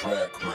track, man.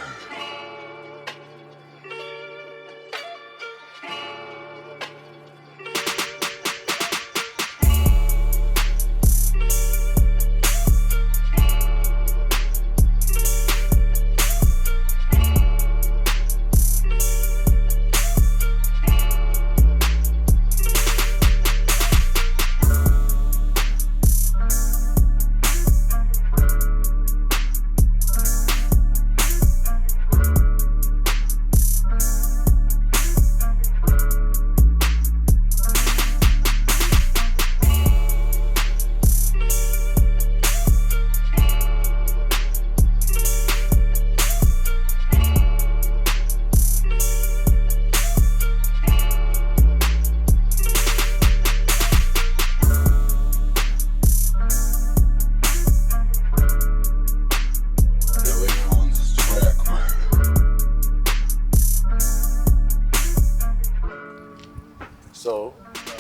So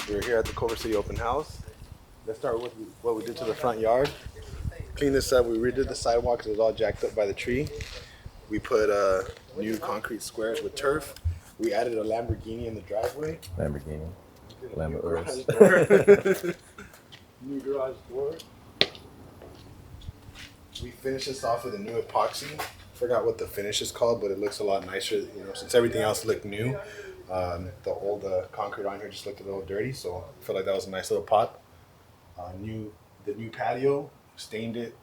we're here at the Culver City open house. Let's start with what we did to the front yard. Clean this up. We redid the sidewalk because it was all jacked up by the tree. We put new concrete squares with turf. We added a Lamborghini in the driveway. Lamborghini. New garage door. We finished this off with a new epoxy. Forgot what the finish is called, but it looks a lot nicer. You know, since everything else looked new, the old concrete on here just looked a little dirty. So I feel like that was a nice little pop. The new patio, stained it,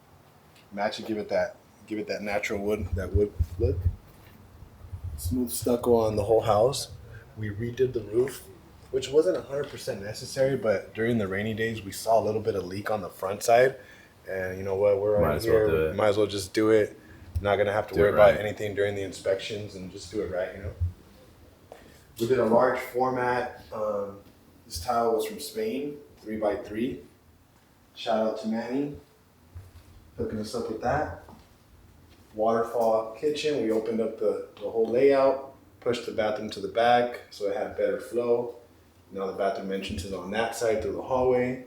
match it, give it that natural wood look. Smooth stucco on the whole house. We redid the roof, which wasn't 100% necessary, but during the rainy days we saw a little bit of leak on the front side, and you know what, we're right here. Might as well just do it. Not gonna have to worry about anything during the inspections, and just do it right, you know. We did a large format. This tile was from Spain, 3x3. Shout out to Manny, hooking us up with that. Waterfall kitchen. We opened up the whole layout, pushed the bathroom to the back so it had better flow. Now the bathroom entrance is on that side through the hallway.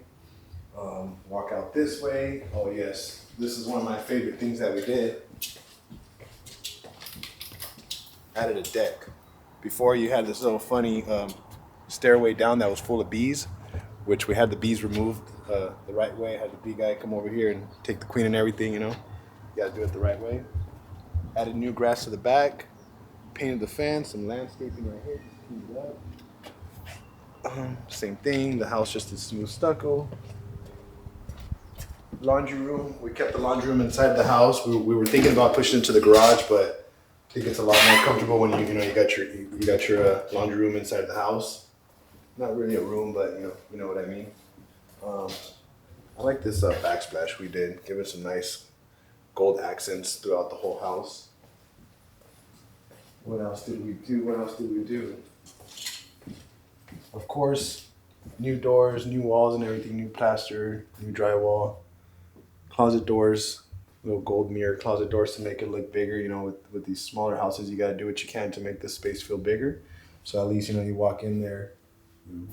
Walk out this way. Oh yes, this is one of my favorite things that we did. Added a deck. Before you had this little funny stairway down that was full of bees, which we had the bees removed the right way. Had the bee guy come over here and take the queen and everything, you know. You gotta do it the right way. Added new grass to the back. Painted the fence, some landscaping right here. Just cleaned it up. Same thing, the house just is smooth stucco. Laundry room, we kept the laundry room inside the house. We were thinking about pushing it to the garage, but I think it's a lot more comfortable when you got your laundry room inside the house. Not really a room, but you know what I mean. I like this backsplash we did. Give it some nice gold accents throughout the whole house. What else did we do? Of course, new doors, new walls and everything, new plaster, new drywall. Closet doors, little gold mirror closet doors to make it look bigger. You know, with these smaller houses, you gotta do what you can to make the space feel bigger. So at least, you know, you walk in there,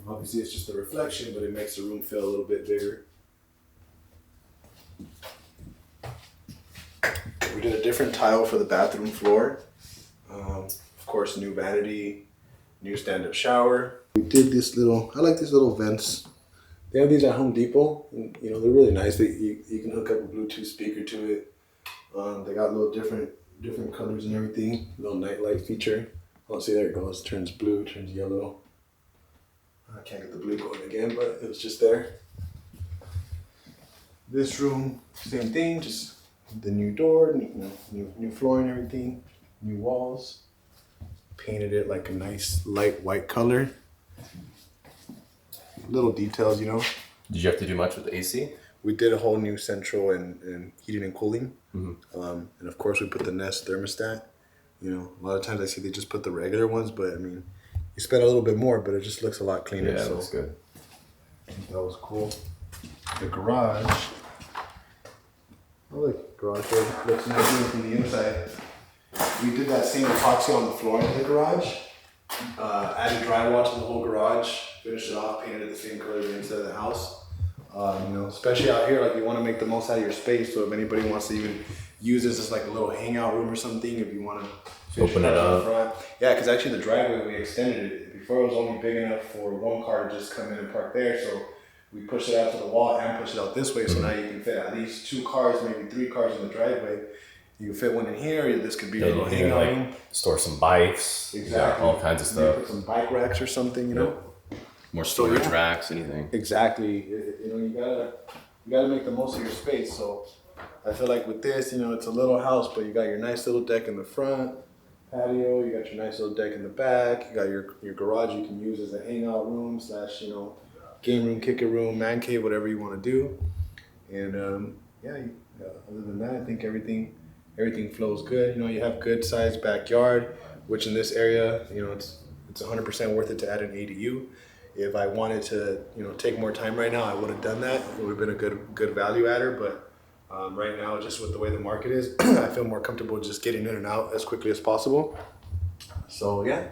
obviously it's just a reflection, but it makes the room feel a little bit bigger. We did a different tile for the bathroom floor. Of course, new vanity, new stand-up shower. We did this I like these little vents. They have these at Home Depot, and, you know, they're really nice. You can hook up a Bluetooth speaker to it. They got little different colors and everything. Little nightlight feature. Oh, see, there it goes. Turns blue, turns yellow. I can't get the blue going again, but it was just there. This room, same thing, just the new door, new flooring and everything, new walls. Painted it like a nice light white color. Little details, you know. Did you have to do much with the AC? We did a whole new central and heating and cooling. Mm-hmm. And of course we put the Nest thermostat. You know, a lot of times I see they just put the regular ones, but I mean, you spend a little bit more, but it just looks a lot cleaner. Yeah, so that's good. That was cool. The garage. Oh, look, garage door looks nice from the inside. We did that same epoxy on the flooring in the garage. Added drywall to the whole garage. Finished it off, painted it the same color as the inside of the house. Especially out here, like you want to make the most out of your space. So if anybody wants to even use this as like a little hangout room or something, if you want to Open it up. Yeah, because actually the driveway, we extended it. Before it was only big enough for one car to just come in and park there. So we pushed it out to the wall and pushed it out this way. So now you can fit at least 2 cars, maybe 3 cars in the driveway. You can fit one in here. This could be a little hangout room. Store some bikes. Exactly. All kinds of stuff. Put some bike racks or something, you know. More storage racks, anything. Exactly. You gotta make the most of your space. So I feel like with this, it's a little house, but you got your nice little deck in the front, patio. You got your nice little deck in the back. You got your garage you can use as a hangout room / game room, kicker room, man cave, whatever you want to do. And other than that, I think everything flows good. You have good sized backyard, which in this area, it's 100% worth it to add an ADU. If I wanted to, take more time right now, I would have done that. It would have been a good value adder. But right now, just with the way the market is, I feel more comfortable just getting in and out as quickly as possible. So yeah,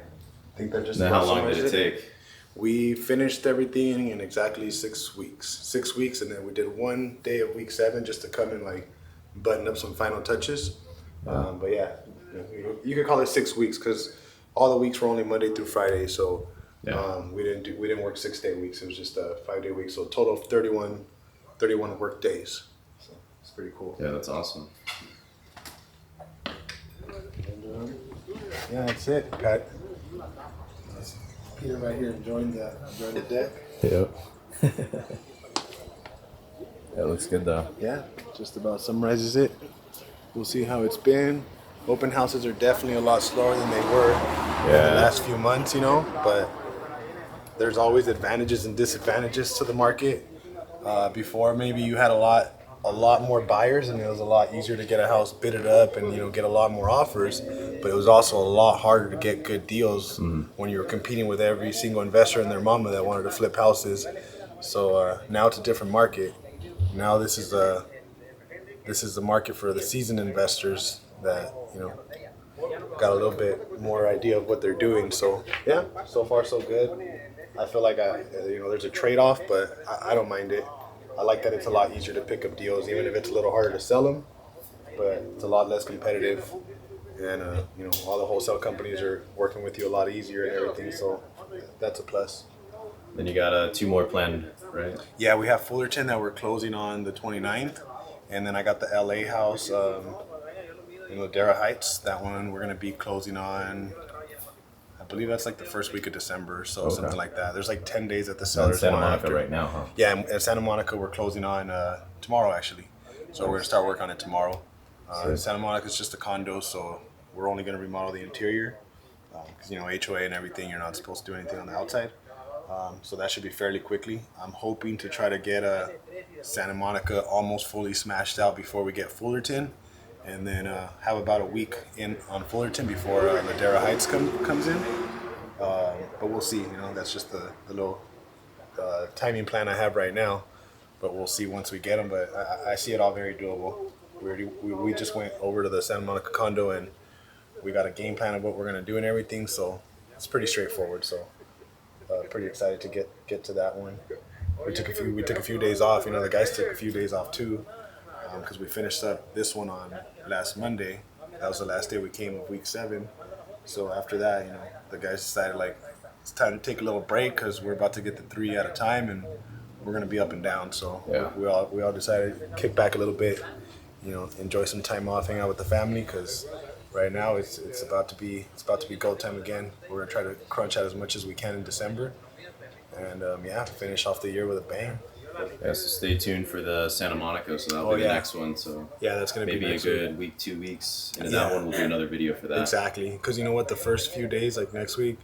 I think that just. Now, how long did it take? We finished everything in exactly 6 weeks. 6 weeks, and then we did 1 day of week 7 just to come and like button up some final touches. But yeah, you could call it 6 weeks because all the weeks were only Monday through Friday. So. Yeah. We didn't work 6-day weeks. It was just a 5-day week. So total of 31 work days. So it's pretty cool. Yeah, that's awesome. And, yeah, that's it. Got Peter right here enjoying the deck. Yep. That looks good though. Yeah, just about summarizes it. We'll see how it's been. Open houses are definitely a lot slower than they were in the last few months, but there's always advantages and disadvantages to the market. Before, maybe you had a lot more buyers, and it was a lot easier to get a house bidded up and get a lot more offers. But it was also a lot harder to get good deals when you were competing with every single investor and their mama that wanted to flip houses. So now it's a different market. Now this is the market for the seasoned investors that got a little bit more idea of what they're doing. So yeah, so far so good. I feel like there's a trade-off, but I don't mind it. I like that it's a lot easier to pick up deals, even if it's a little harder to sell them. But it's a lot less competitive, and all the wholesale companies are working with you a lot easier and everything. So that's a plus. Then you got 2 more planned, right? Yeah, we have Fullerton that we're closing on the 29th, and then I got the LA house, Ladera Heights. That one we're gonna be closing on. I believe that's like the first week of December, so something like that. There's like 10 days at the sellers. Santa Monica right now, huh? Yeah, and Santa Monica we're closing on tomorrow actually. So we're gonna start work on it tomorrow. Santa Monica is just a condo, so we're only gonna remodel the interior because HOA and everything. You're not supposed to do anything on the outside. So that should be fairly quickly. I'm hoping to try to get Santa Monica almost fully smashed out before we get Fullerton. And then have about a week in on Fullerton before Ladera Heights comes in. But we'll see. That's just the little timing plan I have right now. But we'll see once we get them. But I see it all very doable. We just went over to the Santa Monica condo and we got a game plan of what we're gonna do and everything. So it's pretty straightforward. So pretty excited to get to that one. We took a few days off. The guys took a few days off too. Because we finished up this one on last Monday. That was the last day we came of week 7. So after that, the guys decided it's time to take a little break because we're about to get the 3 at a time and we're gonna be up and down. So we all decided to kick back a little bit, enjoy some time off, hang out with the family because right now it's about to be go time again. We're gonna try to crunch out as much as we can in December, and finish off the year with a bang. Yeah, so stay tuned for the Santa Monica. So that'll be the next one. So yeah, that's gonna maybe be a good week, 2 weeks into that one. We'll do another video for that. Exactly, because you know what, the first few days, like next week,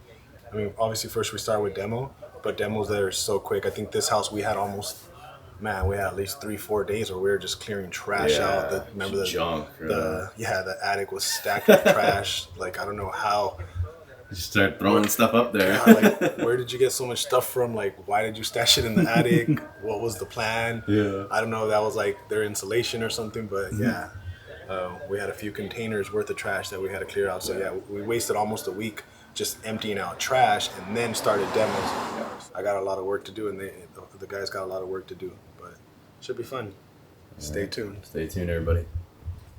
obviously first we start with demo, but demos there are so quick. I think this house we had at least 3-4 days where we were just clearing trash out. Remember the junk? The attic was stacked with trash. I don't know how. Just start throwing stuff up there. Where did you get so much stuff from? Why did you stash it in the attic? What was the plan? Yeah. I don't know. That was their insulation or something, but we had a few containers worth of trash that we had to clear out. So we wasted almost a week just emptying out trash and then started demos. I got a lot of work to do, and the guys got a lot of work to do, but it should be fun. Stay tuned. Stay tuned, everybody.